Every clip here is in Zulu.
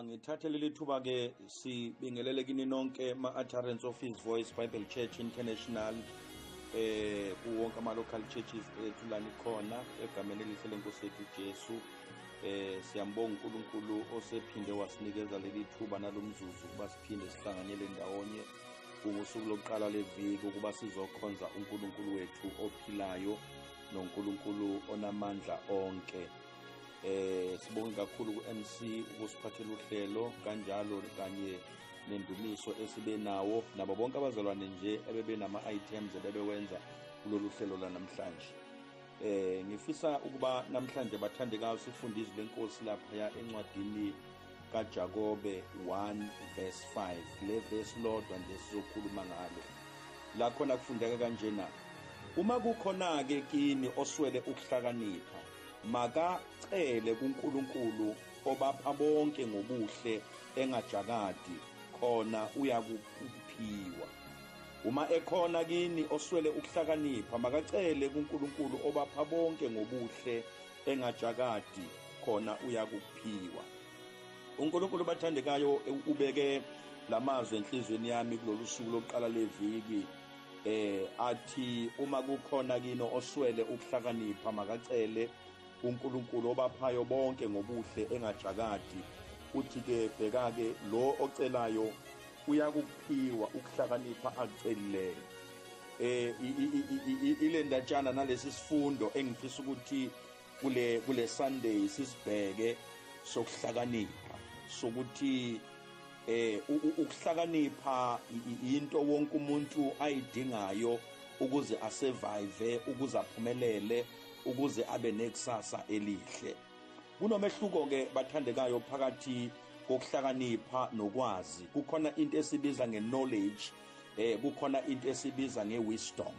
Angithathe leli thuba ke sibingelele kini nonke ma-utterance of His Voice Bible Church International kuwonke ama-local churches ethu lana khona egameni elihle lenkosi yethu Jesu. Siyambonga uNkulunkulu osephinde wasinikeza leli thuba nalomzuzu ukuba siphinde sihlanganyele ndawonye usuku lokuqala leviki ukuba sizokhonza uNkulunkulu wethu ophilayo noNkulunkulu onamandla onke. Sibonge kakhulu ku-MC ukusiphathela uhlelo kanjalo kanye nendumiso esibe nawo nabo bonke abazalwane nje ebebe nama-items ebebewenza kulolu hlelo lanamhlanje. Ngifisa ukuba namhlanje bathandekayo sifunde izwi lenkosi lapha encwadini kaJakobe 1 verse 5. Le verse lodwa nje sizokhuluma ngalo. La khona kufundeka kanjena: uma kukhona ke kini oswele ukuhlakanipha, makacele kuNkulunkulu obapha bonke ngobuhle engajakadi, khona uyakuphiwa. Uma ekhona kini oswele ukuhlakanipha, makacele kuNkulunkulu obapha bonke ngobuhle engajakadi, khona uyakuphiwa. uNkulunkulu bathandekayo ubeke lamazwi enhlizweni yami kulolu suku lokuqala leviki. Athi uma kukhona kini oswele ukuhlakanipha, makacele uNkulunkulu obaphayo bonke ngobuhle engajakadi. Uthi-ke bheka-ke lo ocelayo uyakuphiwa ukuhlakanipha akucelileyo. Ile ndatshana nalesi sifundo engifisa ukuthi kule Sunday sisibheke sokuhlakanipha, sokuthi ukuhlakanipha into wonke umuntu ayidingayo ukuze asurvive, ukuze aphumelele, ukuze abe nekusasa elihle. Kunomehluko ke bathandekayo phakathi kokuhlakanipha nokwazi. Kukhona into esibiza nge-knowledge, kukhona into esibiza nge-wisdom.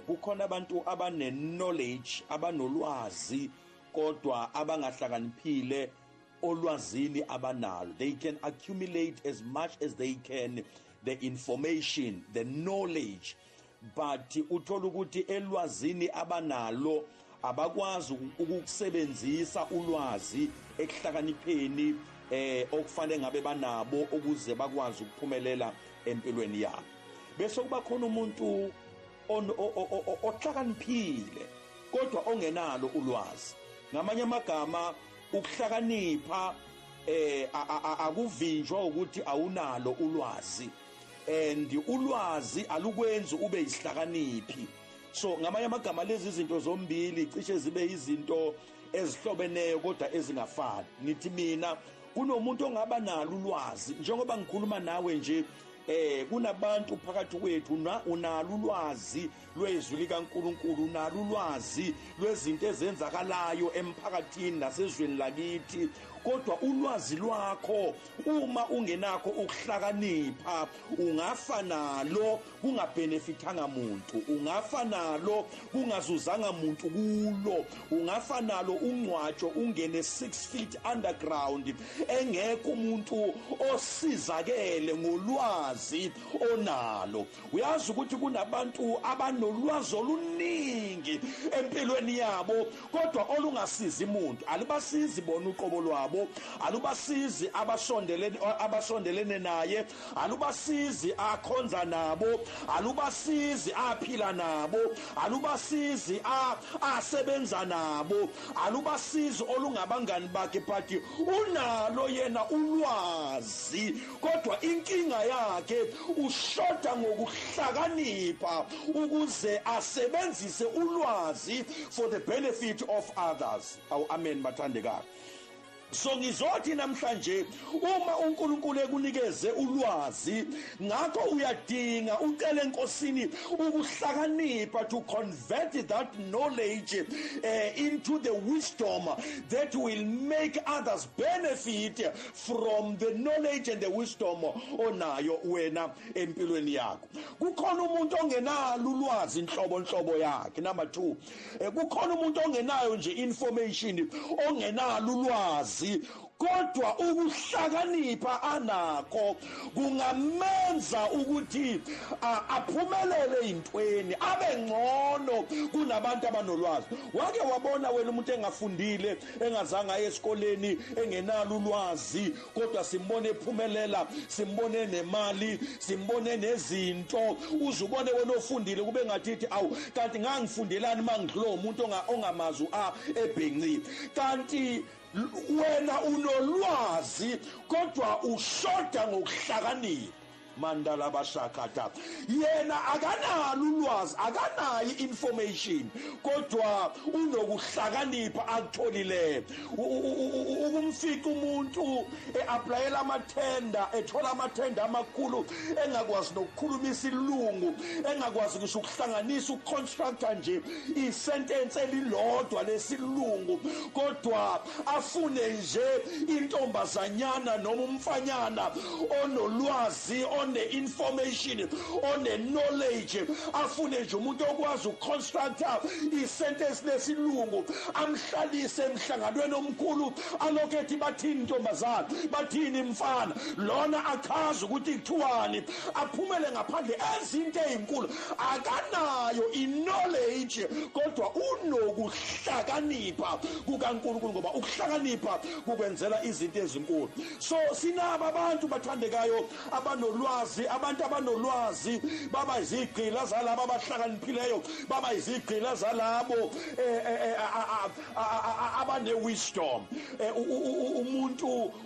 Kukhona abantu abane-knowledge, abanolwazi kodwa abangahlakaniphile olwazini abanalo. They can accumulate as much as they can, the information, the knowledge, but uthola ukuthi elwazini abanalo abakwazi ukukusebenzisa ulwazi ekuhlakanipheni okufanele ngabe banabo ukuze bakwazi ukuphumelela empilweni yabo. Bese kuba khona umuntu ohlakaniphile kodwa ongenalo ulwazi. Ngamanye amagama, ukuhlakanipha akuvinjwa ukuthi awunalo ulwazi, and ulwazi alukwenzi ube isihlakaniphi. So ngamanye amagama lezi zinto zombili cishe zibe izinto ezihlobeneyo kodwa ezingafani. Ngithi mina kunomuntu ongaba nalo ulwazi, njengoba ngikhuluma nawe nje, kunabantu phakathi kwethu unalo ulwazi lwezwi likaNkulunkulu, unalo ulwazi lwezinto ezenzakalayo emphakathini nasezweni lakithi, kodwa ulwazi lwakho uma ungenakho ukuhlakanipha ungafa nalo kungabhenefithanga muntu, ungafa nalo kungazuzanga muntu kulo, ungafa nalo ungcwatsho ungene 6 feet underground engekho umuntu osizakele ngolwazi onalo. Uyazi ukuthi kunabantu abanolwazi oluningi empilweni yabo kodwa olungasizi umuntu, alibasizi bona uqobo lwabo, alubasizi abasondelene naye, alubasizi akhonza nabo, alubasizi aphila nabo, alubasizi asebenza nabo, alubasizi olungabangani bakhe, but unalo yena ulwazi kodwa inkinga yakhe ushoda ngokuhlakanipha ukuze asebenzise ulwazi for the benefit of others. Amen bathandekayo. So ngizothi namhlanje uma uNkulunkulu ekunikeze ulwazi ngakho uyadinga ucele enkosini ukuhlakanipha to convert that knowledge into the wisdom that will make others benefit from the knowledge and the wisdom onayo wena empilweni yakho. Kukhona umuntu ongenalo ulwazi inhlobo yakhe. Number 2, kukhona umuntu ongenayo nje information, ongenalo ulwazi kodwa ukuhlakanipha anakho kungamenza ukuthi aphumelele intweni, abe ngcono kunabantu abanolwazi. Wake wabona wena umuntu engafundile, engazange aye esikoleni, engenalo ulwazi, kodwa simbone ephumelela, simbone nemali, simbone nezinto, uzubone wena ofundile kube ngathi awu kanti ngangifundelani mangidlo umuntu ongamazi ebhenci. Kanti wena unolwazi kodwa ushoda ngokuhlakanipha. Mandala bashakata, yena akanalo ulwazi, akanayo information, kodwa unokuhlakanipha akutholileyo. Ukumfika umuntu eapplyela amathenda, ethola amathenda amakhulu, engakwazi nokukhulumisa ilungu, engakwazi ngisho ukuhlanganisa ukuconstructa nje isentence elilodwa lesilungu, kodwa afune nje intombazanyana noma umfanyana onolwazi, one-information, one-knowledge, afune nje umuntu okwazi ukuconstructa isentence lesilungu, amhlalise emhlanganweni omkhulu, alokethi bathini intombazana, bathini mfana, lona achaze ukuthi kuthiwani, aphumele ngaphandle ezinto ezinkulu. Akanayo i-knowledge, kodwa unokuhlakanipha kukaNkulunkulu, ngoba ukuhlakanipha kukwenzela izinto ezinkulu. So sinabo abantu bathandekayo abanolwazi, abantu abanolwazi baba izigqila zalabo abahlakaniphileyo, baba izigqila zalabo abane-wisdom.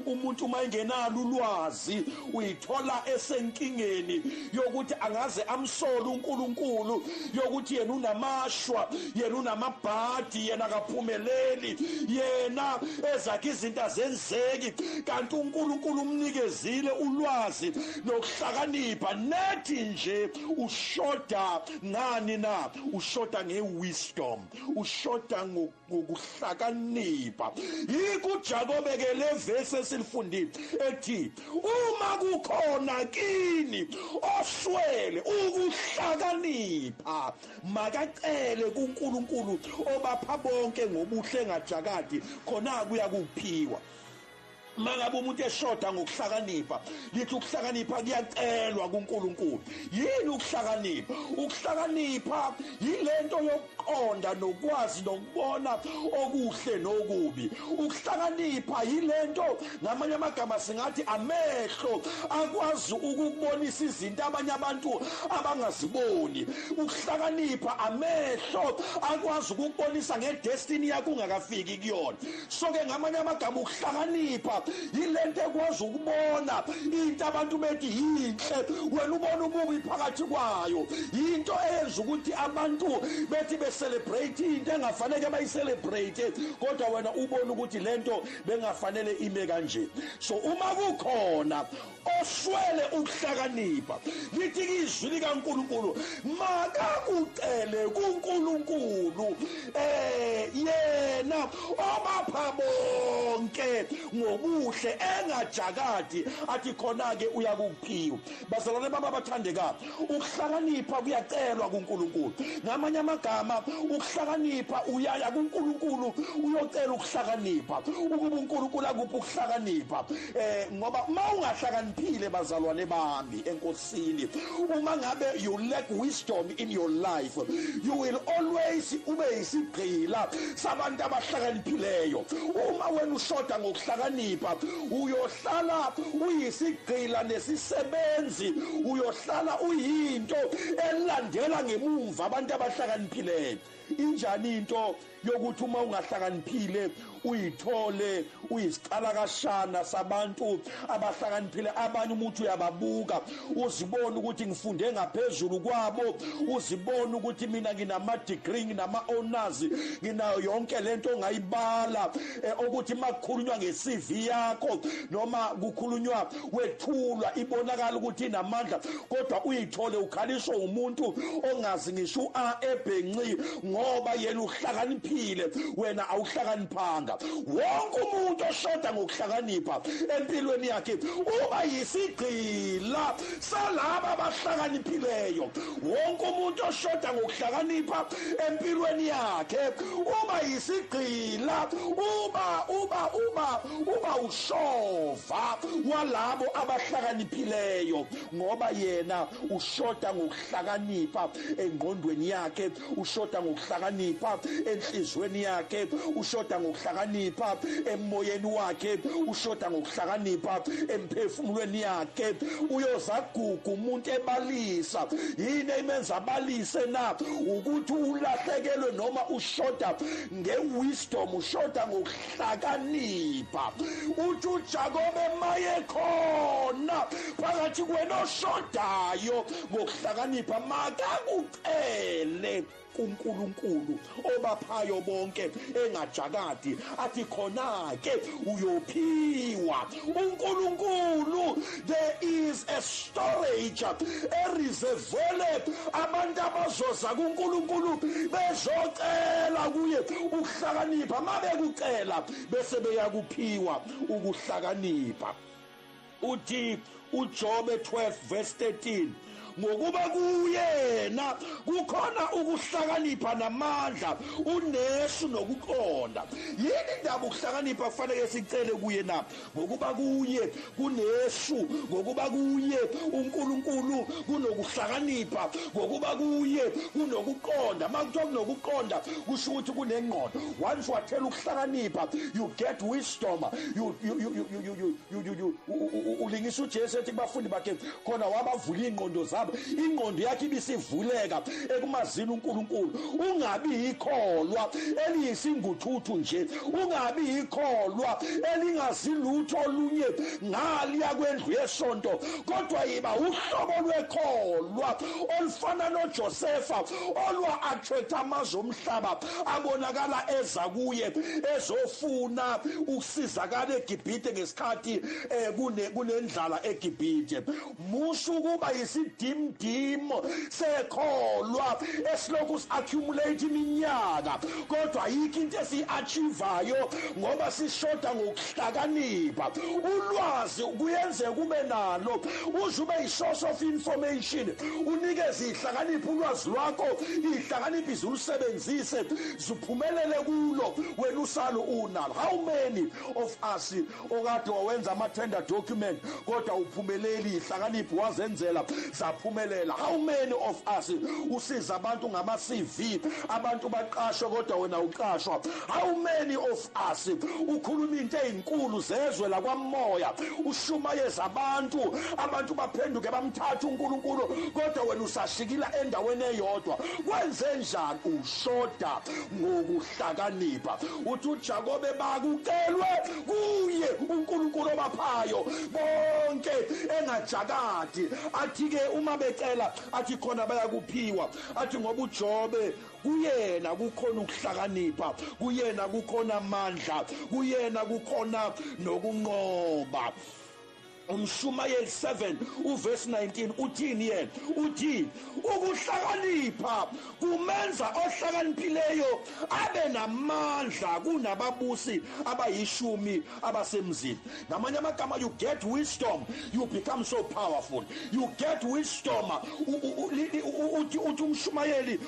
Umuntu uma engenalo ulwazi uyithola esenkingeni yokuthi angaze amsole uNkulunkulu, yokuthi yena unamashwa, yena unamabhadi, yena akaphumeleli, yena ezakhe izinto azenzeki, kanti uNkulunkulu umnikezile ulwazi nokuhlakanipha. Nethi nje ushoda ngani na? Ushoda nge-wisdom, ushoda ngokuhlakanipha. YikuJakobe ke le verse esilifundile ethi uma kukhona kini oswele ukuhlakanipha, makacele kuNkulunkulu obapha bonke ngobuhle engajakadi, khona kuya kuphiwa. Mangabe umuntu eshoda ngokuhlakanipha, lithi ukuhlakanipha kuyacelwa kuNkulunkulu. Yini ukuhlakanipha? Ukuhlakanipha yilento yokuqonda nokwazi nokubona okuhle nokubi. Ukuhlakanipha yilento, ngamanye amagama singathi amehlo akwazi ukubonisa izinto abanye abantu abangaziboni. Ukuhlakanipha amehlo akwazi ukubonisa ngedestiny yakho ungakafiki kuyona. So ke ngamanye amagama ukuhlakanipha yilento ekwazi ukubona into abantu bethi yinhle, wena ubona ububi phakathi kwayo. Yinto eyenza ukuthi abantu bethi becelebrate into engafanele bayicelebrate, kodwa wena ubona ukuthi lento bengafanele ime kanje. So uma kukhona oswele ukuhlakanipha, lithi izwi likaNkulunkulu makakucele kuNkulunkulu, yena obapha bonke ngobuhle engajakadi, athi khona ke uyakuphiwa. Bazalwane baba bathandekayo, ukuhlakanipha kuyacelwa kuNkulunkulu. Ngamanye amagama ukuhlakanipha uyaya kuNkulunkulu uyocela ukuhlakanipha, ukuba uNkulunkulu akuphi ukuhlakanipha. Ngoba uma ungahlakaniphile bazalwane bami enkosini, uma ngabe you lack wisdom in your life, you will always ube yisigqila sabantu abahlakaniphileyo. Uma wena ushoda ngokuhlakanipha, uyohlala uyisigqila nesisebenzi, uyohlala uyinto elandela ngemumva abantu abahlakaniphileyo. Injani into yokuthi uma ungahlakaniphile uyithole uyisicalakashana sabantu abahlakaniphile? Abanye umuntu uyababuka uzibona ukuthi ngifunde ngaphezulu kwabo, uzibona ukuthi mina nginama-degree, nginama-honors, nginayo yonke lento ongayibala, ukuthi makukhulunywa nge-CV yakho noma kukhulunywa wethulwa ibonakala ukuthi inamandla, kodwa uyithole ukhaliswa umuntu ongazi ngisho ebhenci, ngoba yena uhlakaniphile wena awuhlakaniphanga. ukuhlakanipha. Wonke umuntu oshoda ngokuhlakanipha empilweni yakhe uba yisigqila salaba abahlakaniphileyo. Wonke umuntu oshoda ngokuhlakanipha empilweni yakhe uba yisigqila, uba ushova walabo abahlakaniphileyo, ngoba yena ushoda ngokuhlakanipha engqondweni yakhe, ushoda ngokuhlakanipha enhlizweni yakhe, ushoda ngokuhlakanipha emoyeni wakhe, ushoda ngokuhlakanipha emphefumulweni yakhe. Uyozaguga umuntu ebalisa. Yini imenza abalise na? Ukuthi ulahlekelwe noma ushoda ngewisdom, ushoda ngokuhlakanipha. Uthi uJakobe maye khona phakathi kwena oshodayo ngokuhlakanipha, makakucele kuNkulunkulu obaphayo bonke engajakadi, athi khona-ke uyophiwa. uNkulunkulu, there is a storage ereservele abantu abazoza kuNkulunkulu bezocela kuye ukuhlakanipha. Mabekucela bese beyakuphiwa ukuhlakanipha. Uthi uJobe 12 verse 13, ngokuba kuyena kukhona ukuhlakanipha namandla, unesu nokuqonda. Yini indaba ukuhlakanipha kufanele sicele kuye na? Ngokuba kuye kunesu, ngokuba kuye uNkulunkulu kunokuhlakanipha, ngokuba kuye kunokuqonda. Makuthiwa kunokuqonda kusho ukuthi kunengqondo. Once wathela ukuhlakanipha, you get wisdom. Ulingisa uJesu ethi kubafundi bakhe khona wabavula ingqondo zabo. Ingqondo yakhe ibisivuleka ekumazini uNkulunkulu. Ungabi ikholwa eliyisinguthuthu nje, ungabi ikholwa elingazi lutho olunye ngaliya kwendlu yesonto, kodwa yiba uhlobo lwekholwa olufana noJosefa olwa-attract amazwe omhlaba abonakala eza kuye ezofuna ukusizakala eGibhite ngesikhathi kunendlala eGibhite. Musho ukuba yisidimdimo sekholwa esilokhu si-accumulate iminyaka, kodwa yikho into esiyi-achievayo ngoba sishoda ngokuhlakanipha. Ulwazi kuyenzeka ube nalo, uze ube yi-source of information, unikeze ihlakaniphi ulwazi lwakho, ihlakaniphi izulusebenzise ziphumelele kulo, wena usalo unalo. How many of us okade wawenza ama-tender document kodwa uphumeleli ihlakaniphi wazenzela zaphumelela? How many of us usiza abantu ngama-CV, abantu baqashwe kodwa wena uqashwa? How many of us ukhuluma into ezinkulu zezwe lakwamoya, ushumayeza abantu baphenduke bamthatha uNkulunkulu, kodwa wena usashikila endaweni eyodwa? Kwenze njani? Ushoda ngokuhlakanipha. Uthi uJakobe bakucelwe kuye uNkulunkulu obaphayo bonke engajakadi. Athi-ke uma becela, athi khona bayakuphiwa. Athi ngoba uJobe kuyena kukhona ukuhlakanipha, kuyena kukhona amandla, kuyena kukhona nokunqoba. Umshumayeli 7 uverse 19 uthini yena? Uthi ukuhlakanipha kumenza ohlakaniphileyo abe namandla kunababusi abayishumi abasemzini. Ngamanye amagama, you get wisdom, you become so powerful. You get wisdom. Uthi umshumayeli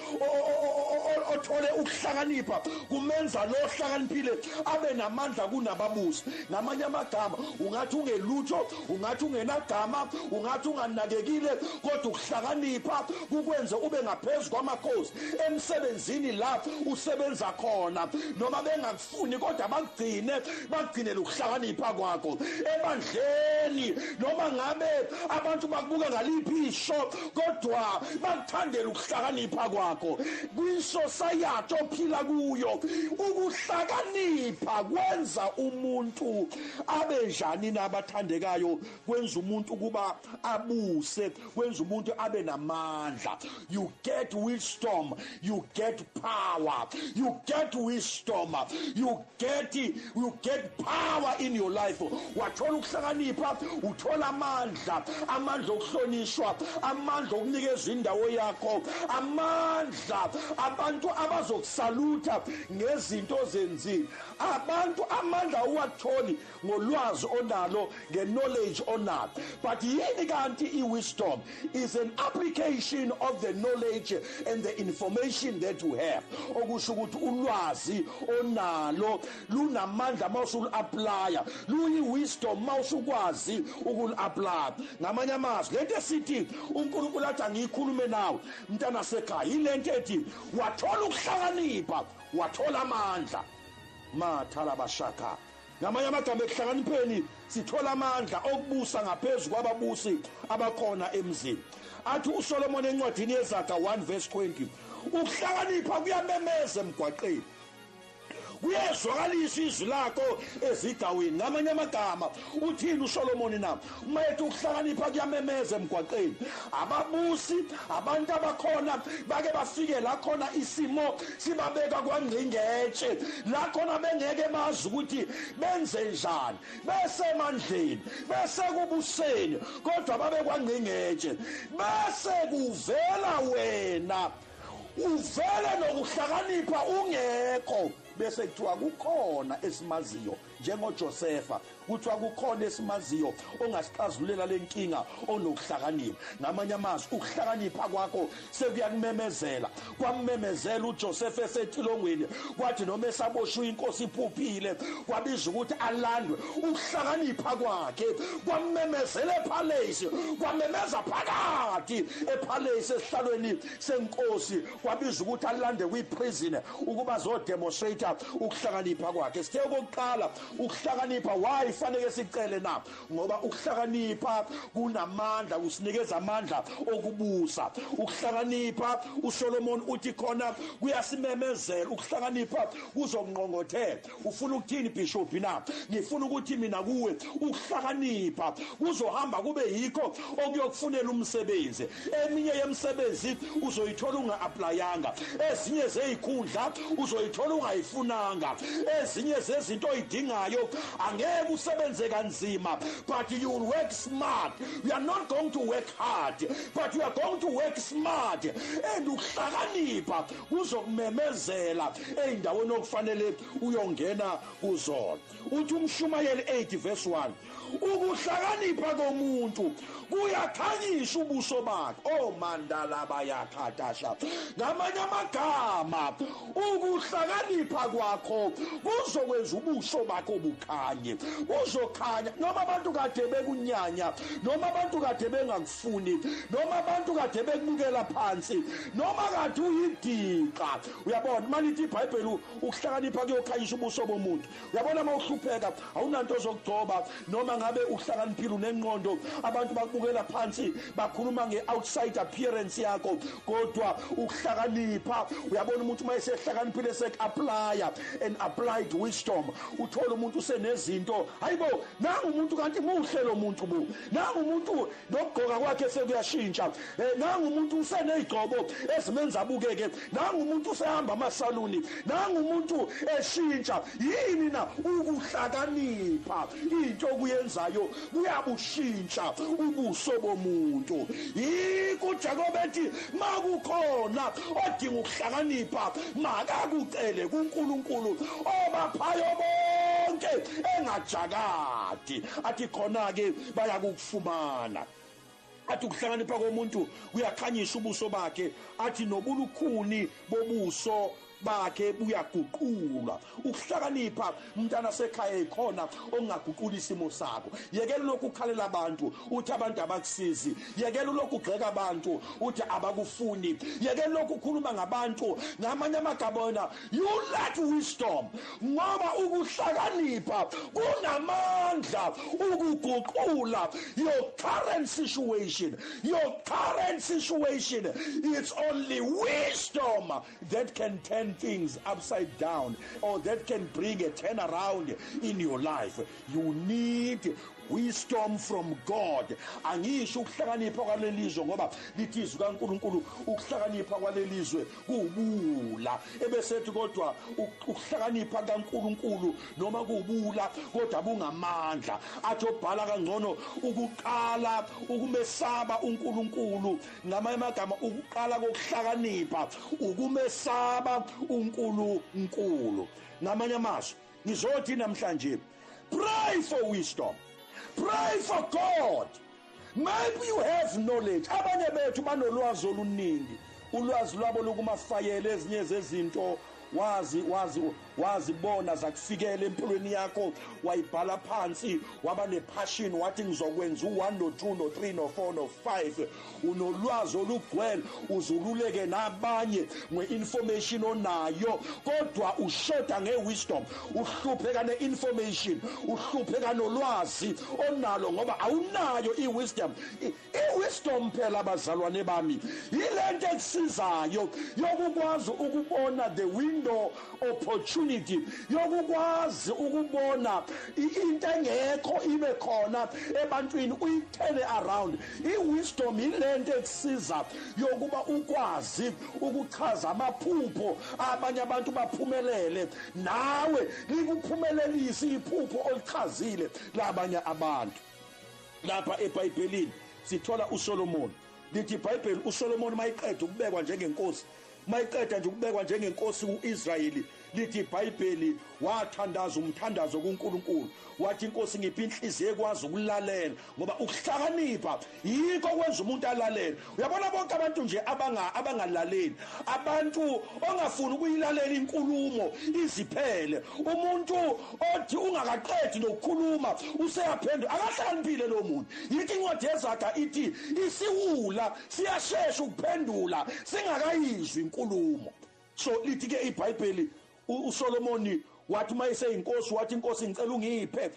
othole ukuhlakanipha kumenza lo hlakaniphile abe namandla kunababusi. Ngamanye amagama, ungathi ungelutho, ungathi ungenagama, ungathi unganakekile, kodwa ukuhlakanipha kukwenze ube ngaphezulu kwamakhosi emsebenzini la usebenza khona. Noma bengakufuni kodwa bakugcinele ukuhlakanipha kwakho ebandleni. Noma ngabe abantu bakubuka ngaliphi isho, kodwa bakuthandela ukuhlakanipha kwakho. Kwi-society ophila kuyo, ukuhlakanipha kwenza umuntu abe njani nabathandekayo onalo kwenza umuntu kuba abuse, kwenza umuntu abe namandla. You get wisdom, you get power. You get wisdom, you get power in your life. Wathola ukuhlakanipha, uthola amandla okuhlonishwa, amandla okunikeza indawo yakho, amandla abantu abazokusalutha ngezinto zenzile. Abantu amandla uwatholi ngolwazi onalo, knowledge onalo. But yini kanti i-wisdom is an application of the knowledge and the information that you have. Okusho ukuthi ulwazi onalo lunamandla mawusulu-aplya, luyi-wisdom mawusukwazi ukulu-aplya. Ngamanye amazwi lento esithi uNkulunkulu athi angiyikhulume nawe mntana sekhaya, yilento ethi wathola ukuhlakanipha, wathola amandla. Mathala bashaka. Ngamanye amagama ekuhlakanipheni sithola amandla okubusa ngaphezu kwababusi abakhona emzini. Athi uSolomon encwadini yeZaga 1:20, ukuhlakanipha kuyamemeza emgwaqeni, kuyezwakalisa izwi lakho ezigaweni. Ngamanye amagama uthini uSolomon na? Umayethu ukuhlakanipha kuyamemeza emgwaqeni. Ababusi, abantu abakhona bake bafike la khona isimo sibabeka kwangcingetshe, la khona bengeke bazi ukuthi benze njani, besemandleni, besekubuseni, kodwa babe kwangcingetshe. Bese kuvela wena, uvele nokuhlakanipha ungekho, bese kuthiwa kukhona esimaziyo njengoJosefa, kuthiwa kukhona esimaziyo ongasixazululela lenkinga onokuhlakanipha. Ngamanye amazwi ukuhlakanipha kwakho sekuyakumemezela. Kwamemezela uJosefa esetilongweni, kwathi noma esaboshwa inkosi iphuphile, kwabizwa ukuthi alandwe. Ukuhlakanipha kwakhe kwamemezela epalace, kwamemeza phakathi epalace esihlalweni senkosi, kwabizwa ukuthi alande kwi-prison ukuba zodemonstrate ukuhlakanipha kwakhe. Sithe okokuqala ukuhlakanipha, why fanele sicele na? Ngoba ukuhlakanipha kunamandla, kusinikeza amandla okubusa. Ukuhlakanipha uSolomon uthi khona kuyasimemezela. Ukuhlakanipha kuzonqongothela. Ufuna ukuthini bishop na? Ngifuna ukuthi mina kuwe ukuhlakanipha kuzohamba kube yikho okuyokufunela umsebenzi. Eminye yemisebenzi uzoyithola unga-aplayanga, ezinye zezikhundla uzoyithola ungayifunanga, ezinye zezinto oyidingayo angeke usebenze kanzima, but you will work smart. You are not going to work hard, but you are going to work smart. And ukuhlakanipha kuzokumemezela ey'ndaweni okufanele uyongena kuzona. Uthi uMshumayeli 8:1, ukuhlakanipha komuntu kuyakhanyisa ubuso bakhe. Oh mandala bayakhatasha. Ngamanye amagama ukuhlakanipha kwakho kuzokwenza ubuso bakho bukhanye, buzokhanya. Noma abantu kade bekunyanya, noma abantu kade bengakufuni, noma abantu kade bekubukela phansi, noma kade uyidika. Uyabona malithi iBhayibheli ukuhlakanipha kuyokhanyisa ubuso bomuntu. Uyabona mawuhlupheka awunanto zokugcoba, noma ngabe uhlakaniphile unengqondo, abantu bakubukela phansi bakhuluma nge-outside appearance yakho, kodwa ukuhlakanipha, uyabona umuntu uma esehlakaniphile sek-aplya and applied wisdom, uthola umuntu usenezinto. Hayibo, nangu umuntu kanti muhle lo muntu bu, nangu umuntu nokugqoka kwakhe sekuyashintsha, nangu umuntu useney'gcobo ezimenza abukeke, nangu umuntu usehamba amasaluni, nangu umuntu eshintsha. Yini na? Ukuhlakanipha into okuyenzayo kuyabushintsha ubuso bomuntu. Yikho uJakobe ethi makukhona odinga ukuhlakanipha makakucele kuNkulunkulu obaphayo bonke engajakadi. Athi khona-ke bayakufumana. Athi ukuhlakanipha komuntu kuyakhanyisa ubuso bakhe. Athi nobulukhuni bobuso bakhe buyaguqulwa. Ukuhlakanipha mntana sekhaya ikhona ongaguqula isimo sakho. Yekela lokhu ukhalela abantu uthi abantu abakusizi, yekela lokhu ugxeka abantu uthi abakufuni, yekela lokhu ukhuluma ngabantu ngamanye amagama. You lack wisdom, ngoba ukuhlakanipha kunamandla ukuguqula your current situation. Your current situation, it's only wisdom that can turn things upside down, or that can bring a turnaround in your life. You need wisdom from God. Angisho ukuhlakanipha kwalelizwe ngoba lithi izwi kaNkulunkulu ukuhlakanipha kwalelizwe kubula. Ebesethi kodwa ukuhlakanipha kaNkulunkulu noma kubula kodwa bungamandla. Athi obhala kangcono ukuqala ukumesaba uNkulunkulu. Ngamanye amagama ukuqala kokuhlakanipha ukumesaba uNkulunkulu. Ngamanye amazwi ngizothi namhlanje, pray for wisdom. Pray for God. Maybe you have knowledge. Abanye bethu banolwazi oluningi. Ulwazi lwabo lokumafayela ezinye zezinto wazibona zakufikela empilweni yakho, wayibhala phansi, waba nepassion wathi ngizokwenza u1 no2 no3 no4 no5. Unolwazi olugcwele, uzululeke nabanye nge-information onayo, kodwa ushoda nge-wisdom, uhlupheka ne-information, uhlupheka nolwazi onalo ngoba awunayo i-wisdom. I-wisdom phela bazalwane bami yilento ekusizayo yokukwazi ukubona the window opportunity, yokukwazi ukubona into engekho ibe khona ebantwini uyi-turn around. I-wisdom yilento ekusiza yokuba ukwazi ukuchaza amaphupho abanye abantu baphumelele, nawe likuphumelelise iphupho olichazile labanye abantu. Lapha eBhayibhelini sithola uSolomon. Lithi iBhayibheli uSolomon mayiqeda ukubekwa njengenkosi, mayiqeda nje ukubekwa njengenkosi uIsrayeli, lithi iBhayibheli wathandaza umthandazo kuNkulunkulu, wathi inkosi ngiphi inhliziyo ekwazi ukulalela, ngoba ukuhlakanipha yikho kwenza umuntu alalele. Uyabona bonke abantu nje abangalaleli, abantu ongafuni ukuyilalela inkulumo iziphele, umuntu othi ungakaqedi nokukhuluma useyaphendula, akahlakaniphile lo muntu. Yithi incwadi yeZaga ithi isiwula siyashesha ukuphendula singakayizwi inkulumo. So lithi ke iBhayibheli uSolomoni wathi mayeseyinkosi, wathi inkosi ngicela ngiphe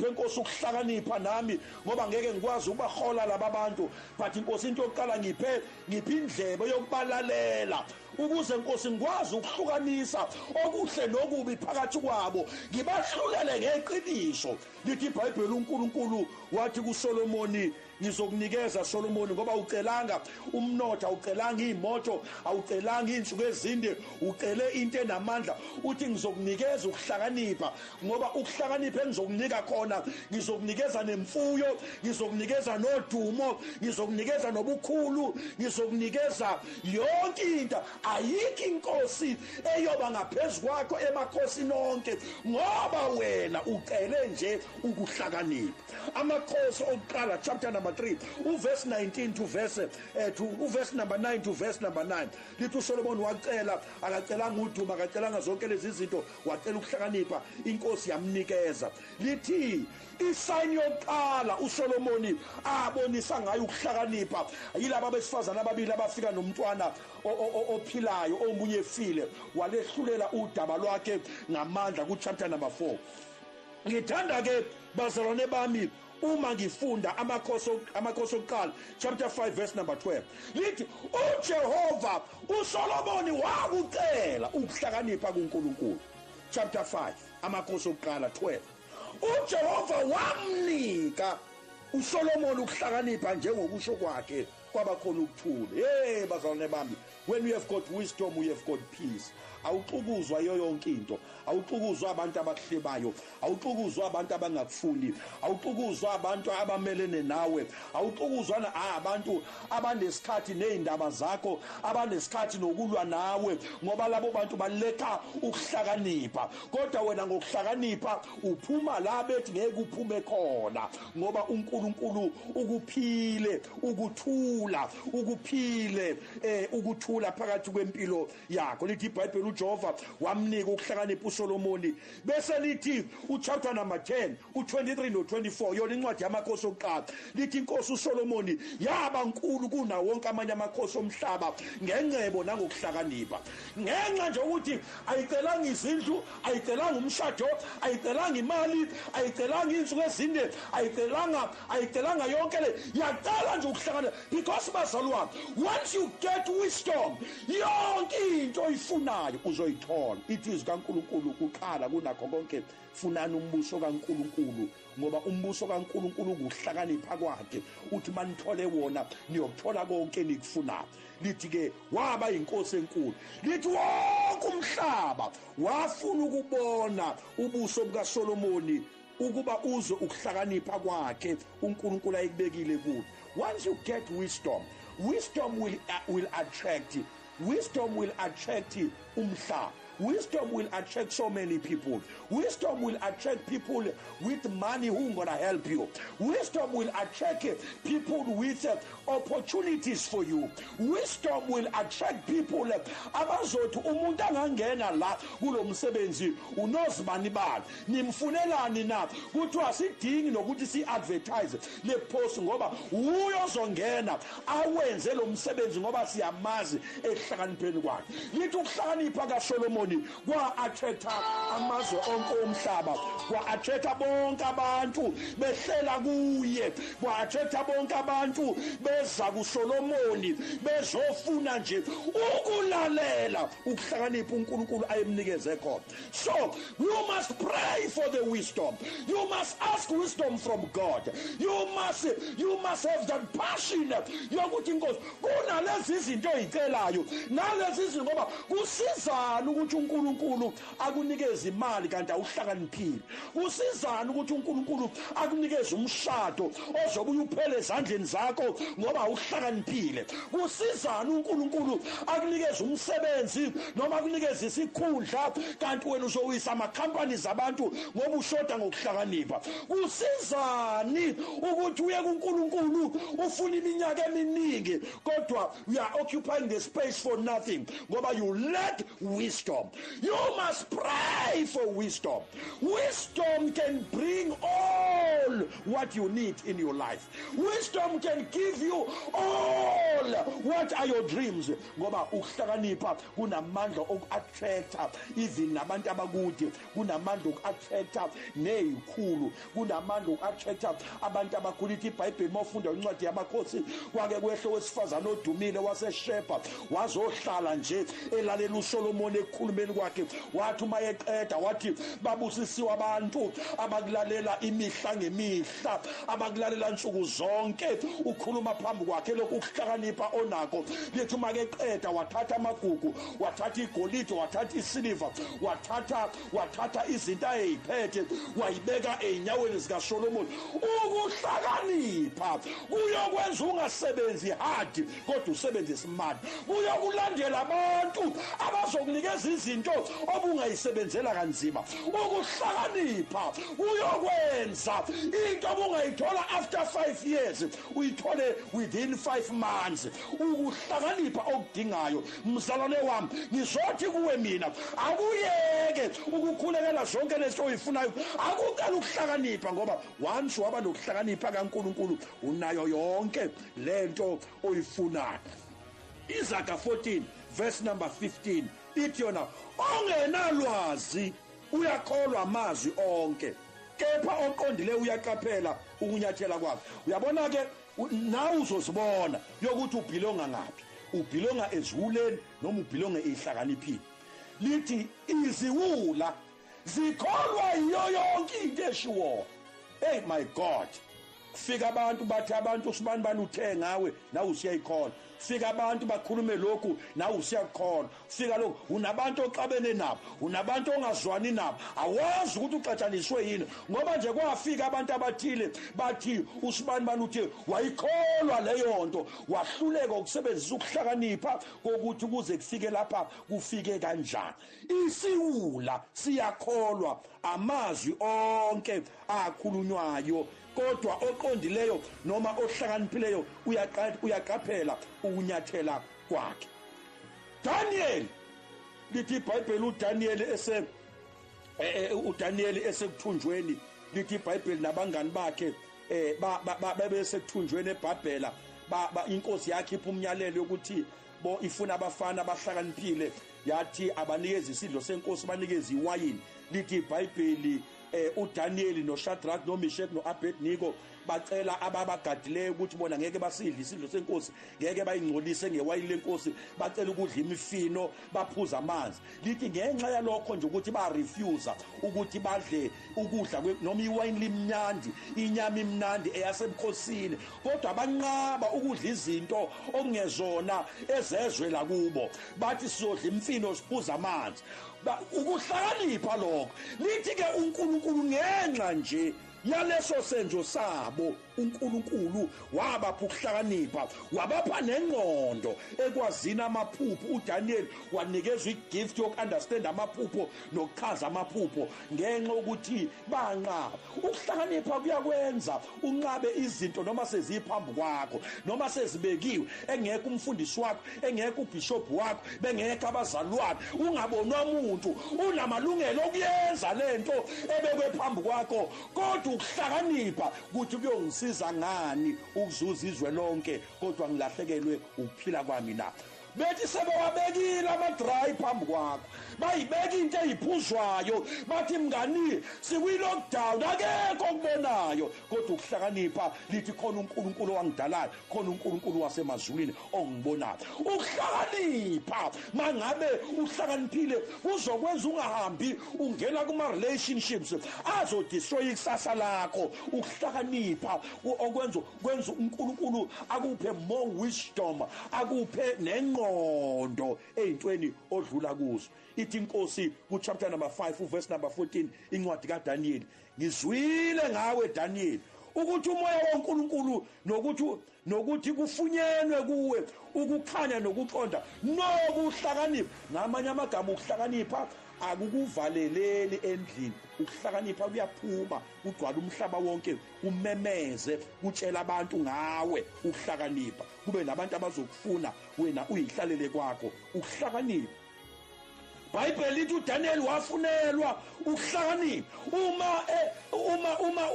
inkosi ukuhlakanipha nami ngoba ngeke ngikwazi ukubahola laba bantu, but inkosi into yokuqala ngiphe indlebe yokubalalela ukuze inkosi ngikwazi ukuhlukanisa okuhle nokubi phakathi kwabo, ngibahlulele ngeqiniso. Lithi iBhayibheli uNkulunkulu wathi kuSolomoni, ngizokunikeza Solomoni ngoba ucelanga umnotho, awucelanga imoto, awucelanga insuku ezinde, ucele into enamandla. Uthi ngizokunikeza ukuhlakanipha ngoba ukuhlakanipha engizokunika khona, ngizokunikeza nemfuyo, ngizokunikeza nodumo, ngizokunikeza nobukhulu, ngizokunikeza yonke into. Ayikho inkosi eyoba ngaphezulu kwakho emakhosini onke ngoba wena ucele nje ukuhlakanipha. Amakhosi okuqala chapter number 3 uverse 19 to verse uverse number 9 to verse number 9 lithi uSolomon wacela, akacelanga uduma, akacelanga zonke lezi zinto, wacela ukuhlakanipha, inkosi yamnikeza. Lithi isign yokuqala uSolomoni abonisa ngayo ukuhlakanipha yilabo besifazana ababili abafika nomntwana ophilayo, omunye efile, walehlulela udaba lwakhe ngamandla ku chapter number 4. Ngithanda ke bazalwane bami uma ngifunda amakhosi okuqala chapter 5 verse number 12 lithi uJehova uSolomoni wakucela ukuhlakanipha kuNkulunkulu. Chapter 5 amakhosi okuqala 12, uJehova wamnika uSolomoni ukuhlakanipha njengokusho kwakhe kwabakhona ukuthula. Hey bazalwane bami, when you have got wisdom you have got peace. Awuxukuzwa yonke into, awuxukuzwa abantu abahlebayo, awuxukuzwa abantu abangakufuni, awuxukuzwa abantu abamelene nawe, awuxukuzwa abantu abanesikhathi nezindaba zakho, abanesikhathi nokulwa nawe, ngoba labo bantu baletha ukuhlakanipha. Kodwa wena ngokuhlakanipha uphuma la bethi ngeke uphume khona, ngoba uNkulunkulu ukuphile, ukuthula, ukuthula phakathi kwempilo yakho. Lithi iBhayibheli uJehova wamnika ukuhlakanipha uSolomoni. Bese lithi uchapter number 10 u23 no24 yona incwadi yamakhosi okuqala lithi inkosi uSolomoni yaba nkulu kunawo wonke amanye amakhosi omhlaba ngengcebo nangokuhlakanipha, ngenxa nje ukuthi ayicelanga izindlu, ayicelanga umshado, ayicelanga imali, ayicelanga insuku ezinde, ayicelanga yonke le, yaqala nje ukuhlakanipha. Because bazalwane, once you get wisdom wisdom yonke into oyifunayo uzoyithola. Izwi kaNkulunkulu kuqala kunakho konke, funani umbuso kaNkulunkulu ngoba umbuso kaNkulunkulu ukuhlakanipha kwakhe. Uthi manithole wona niyokuthola konke nikufunayo. Lithi ke waba inkosi enkulu, lithi wonke umhlaba wafuna ukubona ubuso bukaSolomoni ukuba uzwe ukuhlakanipha kwakhe uNkulunkulu ayekubekile kuwo. Once you get wisdom, wisdom will attract umhlaba. Wisdom will attract so many people. Wisdom will attract people with money who are going to help you. Wisdom will attract people with opportunities for you. Wisdom will attract people abazothi umuntu angangena la kulo msebenzi unozibani bani nimfunelani na kuthiwa sidingi nokuthi si-advertise le post ngoba uyozongena awenze lo msebenzi ngoba siyamazi ekuhlakanipheni kwakhe. Lithi ukuhlakanipha kaSolomoni kwa-attract-a amazwe onke omhlaba, kwa-attract-a bonke abantu behlela kuye, kwa-attract-a bonke abantu beza kuSolomoni bezofuna nje ukulalela ukuhlakanipha uNkulunkulu ayemnikeze khona. So you must pray for the wisdom. You must ask wisdom from God. You must have that passion yokuthi Nkosi kunalezi izinto oyicelayo nalezi izinto ngoba kusizana ukuthi uNkulunkulu akunikeze imali kanti awuhlakaniphile. Kusizana ukuthi uNkulunkulu akunikeze umshado ozobe uphele ezandleni zakho ngoba awuhlakaniphile. Kusizana uNkulunkulu akunikeze umsebenzi noma akunikeze isikhundla kanti wena uzowisa ama-companies abantu ngoba ushoda ngokuhlakanipha. Kusizani ukuthi uye kuNkulunkulu ufuna iminyaka eminingi kodwa we are occupying the space for nothing ngoba you lack wisdom. You must pray for wisdom. Wisdom can bring all what you need in your life. Wisdom can give you all what are your dreams ngoba ukuhlakanipha kunamandla oku-attracta even nabantu abakude, kunamandla oku-attracta nezikhulu, kunamandla oku-attracta abantu abakhulu. Ithi iBhayibheli mawufunda incwadi yamakhosi kwake kwehlo wesifazane odumile waseShebha wazohlala nje elalela uSolomoni ekukhulumeni kwakhe. Wathi uma eqeda wathi babusisiwe abantu abakulalela imihla ngemihla, abakulalela nsuku zonke ukhuluma phambi kwakhe lokhu ukuhlakanipha onakho. Lithi uma eqeda wathatha amagugu, wathatha igolide, wathatha isiliva, wathatha izinto ayeyiphethe wayibeka ey'nyaweni zikaSolomoni. Ukuhlakanipha kuyokwenza ungasebenzi hard kodwa usebenze smart. Kuyokulandela abantu abazokunikeza izinto obungayisebenzela kanzima. Ukuhlakanipha kuyokwenza into obungayithola after 5 years uyithole within 5 months. Ukuhlakanipha okudingayo mzalwane wami ngizothi kuwe mina akuyeke ukukhulekela zonke lezinto oyifunayo, akuqala ukuhlakanipha ngoba once waba nokuhlakanipha kaNkulunkulu unayo yonke lento oyifunayo. Izaga 14 verse number 15 ithi yona ongenalwazi uyakholwa amazwi onke kepha oqondile uyaqaphela ukunyathela kwakhe. Uyabona ke nawe uzosibona yokuthi ubhilonga ngaphi, ubhilonga ezuleni noma ubhilonga eyihlakaniphile. Lithi iziwula zikholwa yiyo yonke into eshiwo. Hey my God, kufika abantu bathi abantu usibani bani uthe ngawe nawe usiyayikholwa. Fika abantu bakhulume lokhu nawe usiyakholwa. Fika lokhu unabantu oxabene nabo, unabantu ongazwani nabo, awazi ukuthi uxatshaniswe yini ngoba nje kwafika abantu abathile bathi usibani bani uthe wayikholwa leyo nto, wahluleka ukusebenzisa ukuhlakanipha kokuthi kuze kufike lapha kufike kanjani. Isiwula siyakholwa amazwi onke akhulunywayo kodwa oqondileyo noma ohlakaniphileyo uyaqaphela ukunyathela kwakhe. Daniel, lithi iBhayibheli uDaniel esekuthunjweni, lithi iBhayibheli nabangani bakhe besekuthunjweni eBhabhela inkosi yakhipha umyalelo yokuthi bo ifuna abafana abahlakaniphile yathi abanikeze isidlo senkosi banikeze iwayini. Lithi iBhayibheli uDaniel noShadrach noMeshach noAbednego bacela ababagadileyo ukuthi bona ngeke basidle isidlo senkosi, ngeke bayingcolise ngewayini lenkosi, bacela ukudla imifino, baphuza amanzi. Lithi ngenxa yalokho nje ukuthi ba refuse ukuthi badle ukudla noma iwayini limnyandi, inyama imnandi eyasemkhosini, kodwa banqaba ukudla izinto okungezona ezezwe la kubo. Bathi sizodla imifino siphuza amanzi. Ukuhlakanipha lokho. Lithi ke uNkulunkulu ngenxa nje yaleso senzo sabo uNkulunkulu wabapha ukuhlakanipha, wabapha nengqondo ekwazini amaphupho. uDaniel wanikezwa igift yokunderstand amaphupho nokuchaza amaphupho ngenxa ukuthi banqaba. Ukuhlakanipha kuyakwenza unqabe izinto noma seziphambi kwakho, noma sezibekiwe, engekho umfundisi wakho, engekho ubishop wakho, bengekho abazalwane, ungabonwa umuntu, unamalungelo okuyenza lento ebekwe phambi kwakho. Kodwa ukuhlakanipha ukuthi kuyongisiza ngani ukuzuza izwe lonke kodwa ngilahlekelwe ukuphila kwami na. Bethi sebewabekile ama-dry phambi kwakho, bayibeka into eyiphuzwayo, bathi mngani sikwi-lockdown akekho okubonayo. Kodwa ukuhlakanipha lithi khona uNkulunkulu owangidalayo, khona uNkulunkulu wasemazulwini ongibonayo. Ukuhlakanipha mangabe uhlakaniphile uzokwenza ungahambi ungena kuma-relationships azodestroy ikusasa lakho. Ukuhlakanipha okwenza uNkulunkulu akuphe more wisdom, akuphe nengqondo ey'ntweni odlula kuzo. Ithi inkosi kuchapter number 5 verse number 14 incwadi kaDaniel, ngizwile ngawe Daniel ukuthi umoya woNkulunkulu nokuthi kufunyenwe kuwe ukukhanya nokuqonda nokuhlakanipha. Ngamanye amagama ukuhlakanipha akukuvaleleli endlini. Ukuhlakanipha kuyaphuma kugcwala umhlaba wonke, umemeze, kutshela abantu ngawe. Ukuhlakanipha kube nabantu abazokufuna wena uyihlalele kwakho. Ukuhlakanipha iBhayibheli lithi uDaniel wafunelwa ukuhlakanipha.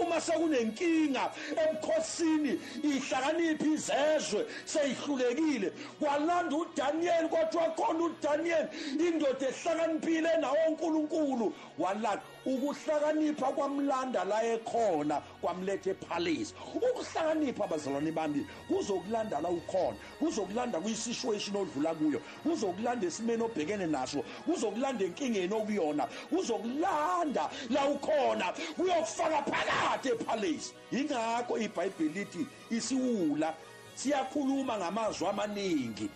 Uma sekunenkinga ebukhosini, ihlakanipha izezwe seyihlulekile, kwalanda uDaniel, kwathiwa khona uDaniel indoda ehlakaniphile nawo uNkulunkulu. Walanda ukuhlakanipha kwamlanda la ekhona, kwamlethe epalace. Ukuhlakanipha bazalwane bami kuzokulanda la ukhona, kuzokulanda kuyisituation odlula kuyo, kuzokulanda esimeni obhekene naso, kuzokulanda enkingeni okuyona, kuzokulanda la ukhona, kuyokufaka phakathi epalace. Yingakho iBhayibheli lithi isiwula siyakhuluma ngamazwi amaningi,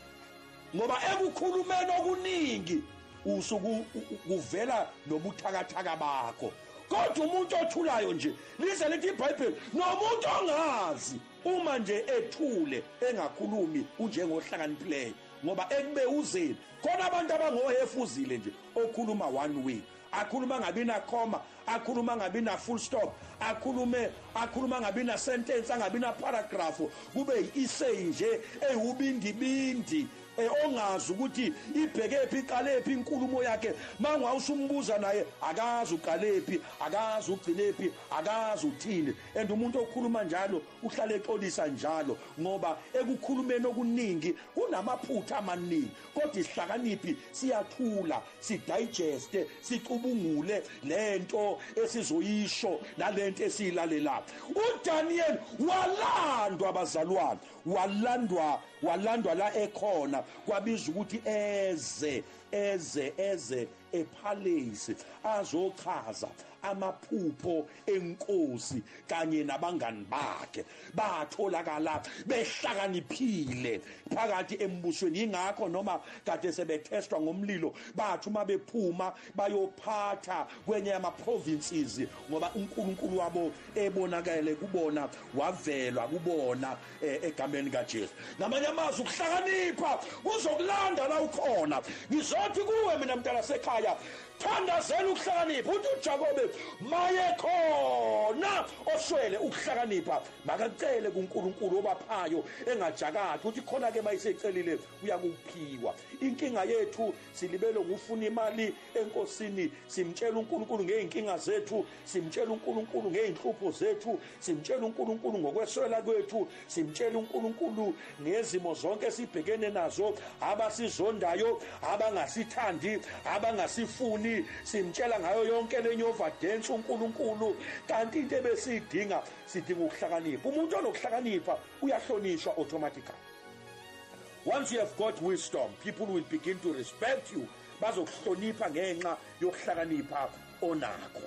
ngoba ekukhulumeni okuningi usuku kuvela nobuthakathaka bakho. Kodwa umuntu othulayo nje, lize lithi iBhayibheli, nomuntu ongazi uma nje ethule engakhulumi unjengohlakaniphileyo, ngoba ekube uzeni khona abantu abangohefuzile nje okhuluma one way, akhuluma ngabi na comma, akhuluma ngabi na full stop, akhuluma ngabi na sentence, angabi na paragraph, kube isay nje eyubindibindi ongazi ukuthi ibhekephi iqalephi inkulumo yakhe. Manga usumbuza naye akazi uqalephi, akazi ugcinephi, akazi uthini. And umuntu okhuluma njalo uhlale exolisa njalo, ngoba ekukhulumeni okuningi kunamaphutha amaningi. Kodwa isihlakaniphi siyathula, sidigeste, sicubungule lento esizoyisho nalento esiyilalelayo. uDaniel walandwa abazalwane, walandwa la ekhona, kwabizwa ukuthi eze epalace azochaza amaphupho enkosi kanye nabangani bakhe. Batholakala behlakaniphile phakathi embusweni. Yingakho noma kade sebethestwa ngomlilo, bathi uma bephuma bayophatha kwenye ama-provinces, ngoba uNkulunkulu wabo ebonakele kubona, wavelwa kubona egameni kaJesu. Ngamanye amazwi ukuhlakanipha kuzokulanda la ukhona. Ngizothi kuwe mina mntana sekhaya, thandazela ukuhlakanipha. Uthi uJakobe maye khona oswele ukuhlakanipha makacele kuNkulunkulu obaphayo engajakathi. Uthi khona ke mayisecelile uyakuphiwa. Inkinga yethu silibele ngufuna imali enkosini, simtshela uNkulunkulu ngeyinkinga zethu, simtshela uNkulunkulu ngeyinhlupho zethu, simtshela uNkulunkulu ngokweswela kwethu, simtshela uNkulunkulu ngezimo zonke esibhekene nazo, abasizondayo, abangasithandi, abangasifuni, simtshela ngayo yonke lenyova uyadensa uNkulunkulu kanti into ebesidinga sidinga ukuhlakanipha. Umuntu onokuhlakanipha uyahlonishwa automatically. Once you have got wisdom, people will begin to respect you. Bazokuhlonipha ngenxa yokuhlakanipha onakho.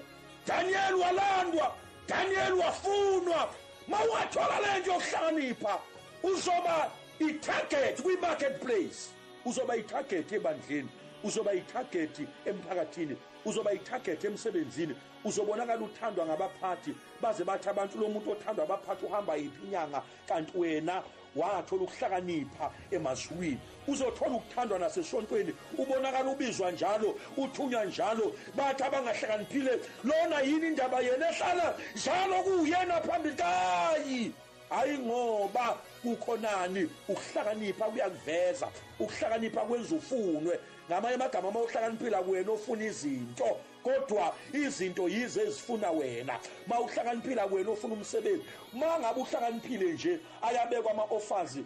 Daniel walandwa, Daniel wafunwa. Mawathola lento yokuhlakanipha uzoba i-target kwi-marketplace, uzoba i-target ebandleni, uzoba i-target emphakathini, uzoba i-target emsebenzini, uzobonakala uthandwa ngabaphathi baze bathi abantu lo muntu othandwa abaphathi uhamba yiphi inyanga kanti wena wathola ukuhlakanipha emazulwini. Uzothola ukuthandwa nasesontweni, ubonakala ubizwa njalo, uthunywa njalo. Bathi abangahlakaniphile lona yini indaba yena ehlala njalo kuyena phambili kayi. Hayi ngoba kukhonani ukuhlakanipha kuyakuveza, ukuhlakanipha kwenza ufunwe. Ngamanye amagama mawuhlakaniphila kuwena ofuna izinto kodwa izinto yize ezifuna wena. Mawuhlakaniphila kuwena ofuna umsebenzi, mangabe uhlakaniphile nje ayabekwa ama-offers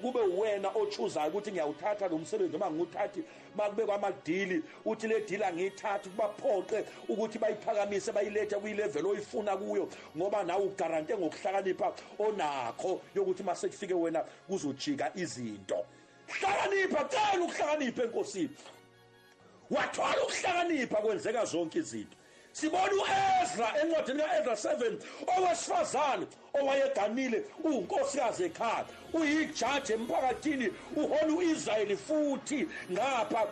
kube wena ochuzayo ukuthi ngiyawuthatha lo msebenzi noma nguthathi. Makubekwa amadili uthi le deal angiyithathi, kubaphoqe ukuthi bayiphakamise bayilethe kuyilevel oyifuna kuyo ngoba nawe ugarante ngokuhlakanipha onakho yokuthi mase kufike wena kuzojika izinto. Hlakanipha, cela ukuhlakanipha enkosini. Wathola ukuhlakanipha kwenzeka zonke izinto. Sibona uEzra encwadini kaEzra 7 owesifazane owayeganile unkosikazi ekhaya, uyijaji emphakathini, uhola uIsrayeli futhi ngapha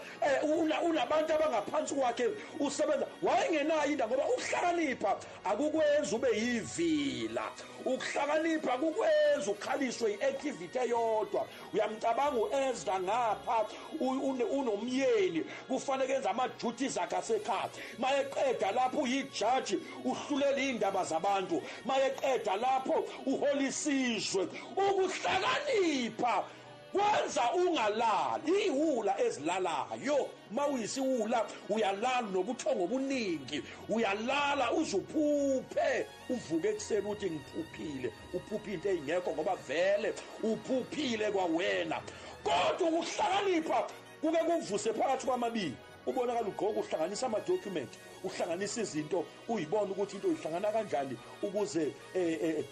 unabantu abangaphansi kwakhe usebenza. Wayengenayo indawo ngoba ukuhlakanipha akukwenza ube yivila. Ukuhlakanipha akukwenza ukhaliswe i-activity eyodwa. Uyamcabanga uEzra ngapha unomyeni kufanele enze ama-duties akhe asekhaya. Mayeqeda lapho uyijaji uhlulela iy'ndaba zabantu. Mayeqeda lapho uhola isizwe. Ukuhlakanipha kwenza ungalali. Iwula ezilalayo, mawuyisiwula uyalala nobuthongo obuningi, uyalala uzuphuphe, uvuke ekuseni uthi ngiphuphile. Uphuphe into eyingekho ngoba vele uphuphile kwawena. Kodwa ukuhlakanipha kuke kuvuse phakathi kwamabili. Ubonakala ugqoka uhlanganisa ama-document, uhlanganisa izinto, uyibona ukuthi into ihlangana kanjani ukuze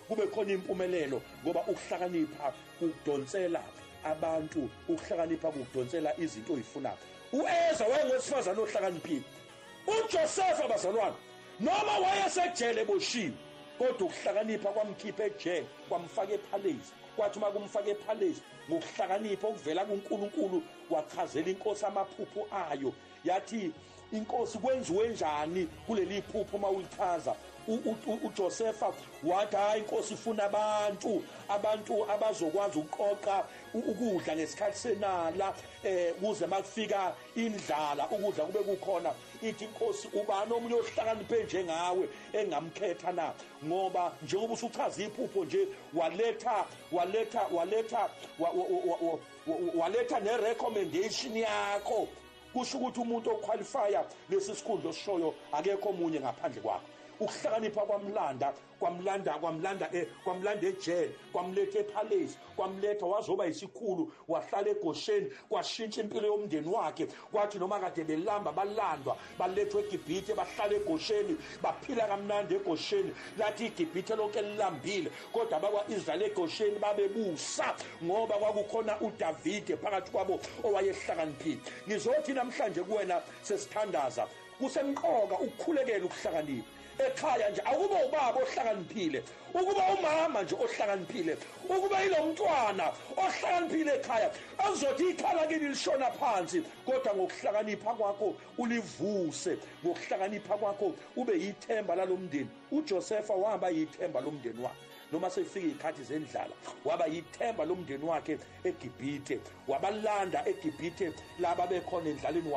kube khona impumelelo. Ngoba ukuhlakanipha kudonsela abantu, ukuhlakanipha kudonsela izinto oyifunayo. uEzra wayengowesifazane ohlakaniphile. uJosefa bazalwane noma wayesejele eboshiwe kodwa ukuhlakanipha kwamkhipha ejele kwamfaka epalace. Kwathi uma kumfaka epalace ngokuhlakanipha okuvela kuNkulunkulu wachazela inkosi amaphupho ayo. Yathi inkosi kwenziwe njani kuleli phupho uma ulichaza. uJosefa wathi hayi inkosi ifuna abantu abazokwazi ukuqoqa ukudla ngesikhathi senala kuze makufika indlala ukudla kube kukhona. Ithi inkosi ubani omunye ohlakaniphe njengawe engamkhetha na? Ngoba njengoba usuchaza iphupho nje waletha ne-recommendation yakho. Kusho ukuthi umuntu oqualifya lesi sikhundla osishoyo akekho omunye ngaphandle kwakho. Ukuhlakanipha kwamlanda ejele, kwamletha epalace, kwamletha wazoba yisikhulu, wahlala eGosheni, kwashintsha impilo yomndeni wakhe. Kwathi noma kade belamba balandwa balethwe eGibhithe bahlala eGosheni baphila kamnandi eGosheni. Lathi iGibhithe lonke lilambile kodwa abakwa-Israyeli eGosheni babebusa ngoba kwakukhona uDavide phakathi kwabo owayehlakaniphile. Ngizothi namhlanje kuwena sesithandaza kusemqoka ukukhulekela ukuhlakanipha. Ekhaya nje akuba ubaba ohlakaniphile, ukuba umama nje ohlakaniphile, ukuba yilo mntwana ohlakaniphile ekhaya azothi ikhala kini lishona phansi kodwa ngokuhlakanipha kwakho ulivuse, ngokuhlakanipha kwakho ube yithemba lalomndeni. uJosefa wahamba yithemba lomndeni wakhe noma sefika izikhathi zendlala, waba yithemba lomndeni wakhe eGibhithe. Wabalanda eGibhithe laba bekhona endlaleni,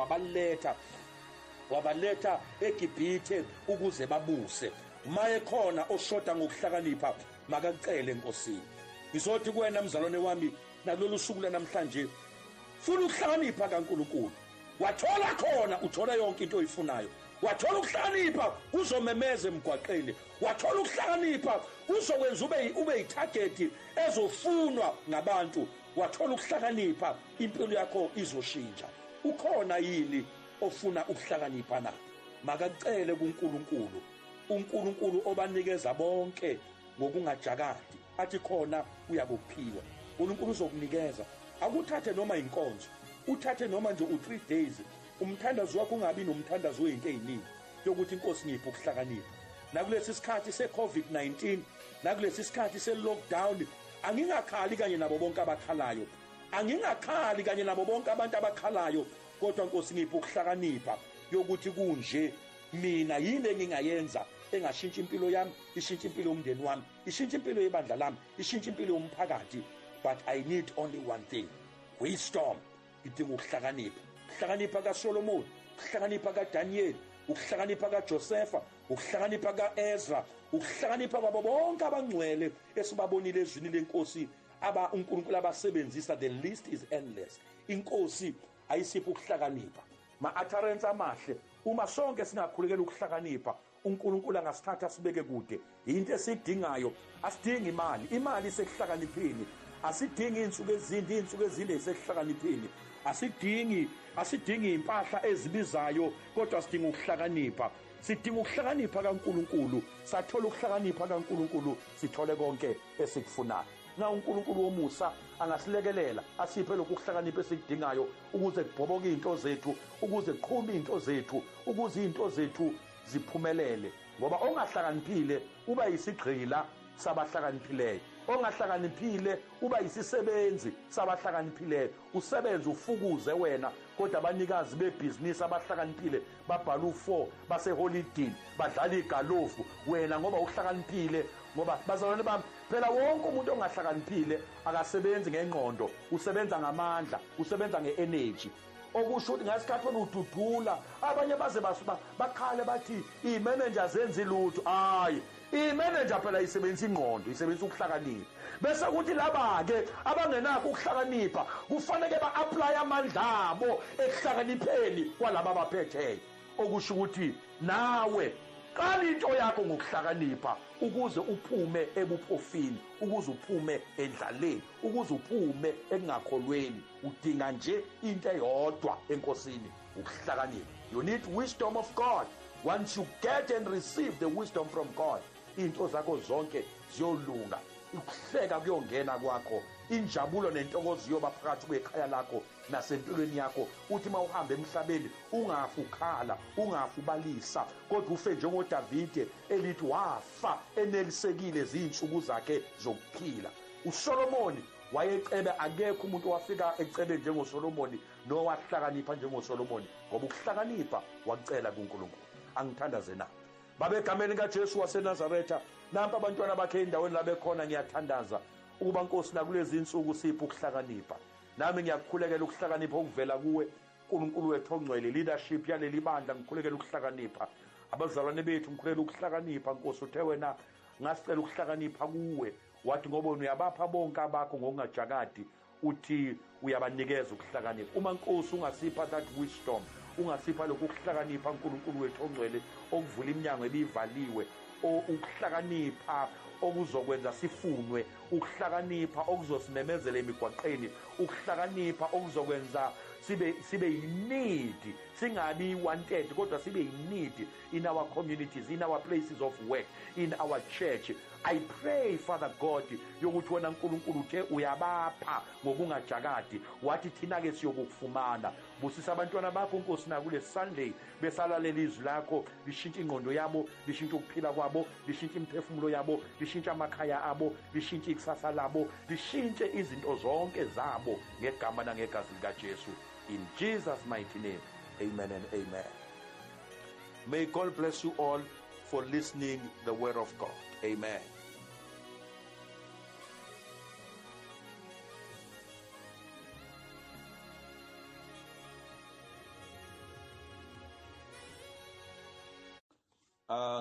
wabaletha eGibhithe ukuze babuse. Maye khona oshoda ngokuhlakanipha makakucele enkosini. Ngizothi kuwena mzalwane wami nalolu suku lanamhlanje funa ukuhlakanipha kaNkulunkulu. Wathola khona uthola yonke into oyifunayo. Wathola ukuhlakanipha uzomemeza emgwaqeni. Wathola ukuhlakanipha uzokwenza ube yitarget ezofunwa ngabantu. Wathola ukuhlakanipha impilo yakho izoshintsha. Ukhona yini ofuna ukuhlakanipha na? makacele kuNkulunkulu, uNkulunkulu obanikeza bonke ngokungajakadi, athi khona uyakuphiwa. uNkulunkulu uzokunikeza. Akuthathe noma inkonzo, uthathe noma nje u3 days, umthandazo wakho ungabi nomthandazo wezinto eziningi yokuthi inkosi ngiphi ukuhlakanipha. Nakulesi sikhathi se-COVID-19, nakulesi sikhathi se-lockdown, angingakhali kanye nabo bonke abakhalayo, angingakhali kanye nabo bonke abantu abakhalayo, kodwa nkosi ngiphi ukuhlakanipha yokuthi kunje mina yini engingayenza engashintsha impilo yami, ishintsha impilo yomndeni wami, ishintsha impilo yebandla lami, ishintsha impilo yomphakathi. But I need only one thing, wisdom. Idinga ukuhlakanipha. Ukuhlakanipha kaSolomon, ukuhlakanipha kaDaniel, ukuhlakanipha kaJosefa, ukuhlakanipha kaEzra, ukuhlakanipha kwabo bonke abangcwele esibabonile ezwini lenkosi uNkulunkulu abasebenzisa. The list is endless. Inkosi ayisipho ukuhlakanipha, ma-utterance amahle. Uma sonke singakhulekela ukuhlakanipha, uNkulunkulu angasithatha sibeke kude. Into esidingayo, asidingi imali, imali isekuhlakanipheni. Asidingi insuku ezinde isekuhlakanipheni. Asidingi impahla ezibizayo, kodwa sidinga ukuhlakanipha. Sidinga ukuhlakanipha kaNkulunkulu. Sathola ukuhlakanipha kaNkulunkulu, sithole konke esikufunayo. Na uNkulunkulu womusa angasilekelela asiphe lokhu ukuhlakanipha esikudingayo, ukuze kubhoboke izinto zethu, ukuze kuqhube izinto zethu, ukuze izinto zethu ziphumelele. Ngoba ongahlakaniphile uba yisigqila sabahlakaniphileyo, ongahlakaniphile uba yisisebenzi sabahlakaniphileyo. Usebenza ufukuze wena, kodwa abanikazi bebhizinisi abahlakaniphile babhala u4 baseholidini, badlala igalofu. Wena ngoba uhlakaniphile, ngoba bazalwane bami, phela wonke umuntu ongahlakaniphile akasebenzi ngengqondo, usebenza ngamandla, usebenza nge-energy. Okusho ukuthi ngasikhathi wena ududula, abanye baze bakhale bathi i-manager zenzi lutho. Hayi, i-manager phela isebenzisa ingqondo, isebenzisa ukuhlakanipha. Bese kuthi laba-ke abangenakho ukuhlakanipha kufanele ba-aplaye amandla abo ekuhlakanipheni kwalaba abaphetheyo. Okusho ukuthi nawe qala into yakho ngokuhlakanipha, ukuze uphume ebuphofini, ukuze uphume endlaleni, ukuze uphume ekungakholweni. Udinga nje into eyodwa enkosini, ukuhlakanipha. You need wisdom of God. Once you get and receive the wisdom from God, into zakho zonke ziyolunga, ukuhleka kuyongena kwakho, injabulo nentokozo ziyoba phakathi kwekhaya lakho nasempilweni yakho. Uthi mawuhamba emhlabeni ungafi ukhala, ungafi ubalisa, kodwa ufe njengoDavide elithi wafa enelisekile zinsuku zakhe zokuphila. uSolomoni wayecebe, akekho umuntu wafika ecebe njengoSolomoni nowahlakanipha njengoSolomoni, ngoba ukuhlakanipha wakucela kuNkulunkulu. Angithandaze na babegameni kaJesu waseNazaretha, nampa abantwana bakhe endaweni la bekhona. Ngiyathandaza ukuba Nkosi nakulezi insuku sipho ukuhlakanipha. Nami ngiyakukhulekela ukuhlakanipha okuvela kuwe uNkulunkulu wethu ongcwele, leadership yaleli bandla. Ngikhulekela ukuhlakanipha abazalwane bethu, ngikhulela ukuhlakanipha Nkosi. Uthe wena ngasicela ukuhlakanipha kuwe, wathi ngoba uyabapha bonke abakho ngokungajakadi, uthi uyabanikeza ukuhlakanipha. Uma Nkosi ungasipha that wisdom, ungasipha lokhu ukuhlakanipha uNkulunkulu wethu ongcwele, okuvula iminyango ebivaliwe, ukuhlakanipha okuzokwenza sifunwe, ukuhlakanipha okuzosimemezela emigwaqeni, ukuhlakanipha okuzokwenza sibe yinidi, singabi wanted kodwa sibe yinidi in our communities, in our places of work, in our church. I pray, Father God, yokuthi wena Nkulunkulu uthe uyabapha ngokungajakadi, wathi thina-ke siyokufumana. Busisa abantwana bakho Nkosi nakule Sunday, besalalela izwi lakho, lishintshe ingqondo yabo, lishintshe ukuphila kwabo, lishintshe imphefumulo yabo, lishintshe amakhaya abo, lishintshe ikusasa labo, lishintshe izinto zonke zabo ngegama nangegazi likaJesu. In Jesus' mighty name, amen and amen. May God bless you all for listening the word of God. Amen.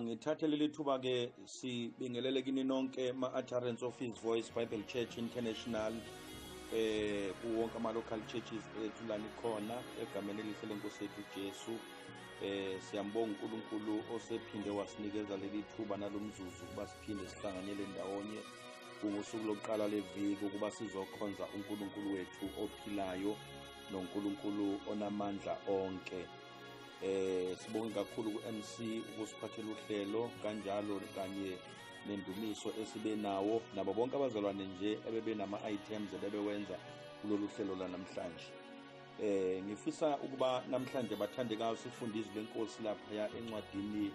Ngithathe leli thuba ke sibingelele kini nonke ma-utterance of His Voice Bible Church International, kuwonke ama-local churches ethu lana khona egameni elihle lenkosi yethu Jesu. Siyambonga uNkulunkulu osephinde wasinikeza leli thuba nalomzuzu ukuba siphinde sihlanganyele ndawonye kungosuku lokuqala leviki ukuba sizokhonza uNkulunkulu wethu ophilayo noNkulunkulu onamandla onke. Sibonge kakhulu ku-MC ukusiphathela uhlelo kanjalo kanye nendumiso esibe nawo nabo bonke abazalwane nje ebebe nama-items ebebewenza kulolu hlelo lanamhlanje. Ngifisa ukuba namhlanje bathandekayo sifunde izwi lenkosi laphaya encwadini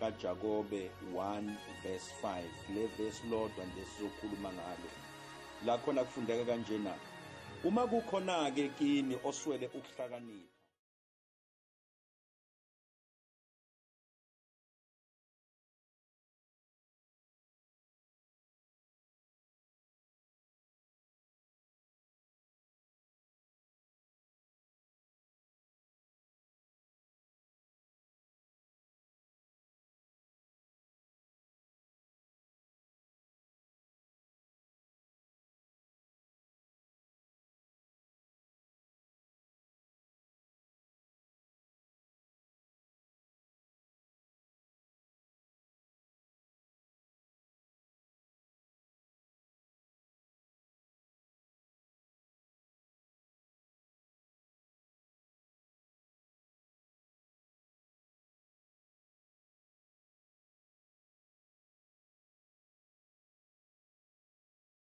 kaJakobe 1:5. Le verse lodwa nje sizokhuluma ngalo. La khona kufundeka kanjena: uma kukhona-ke kini oswele ukuhlakanipha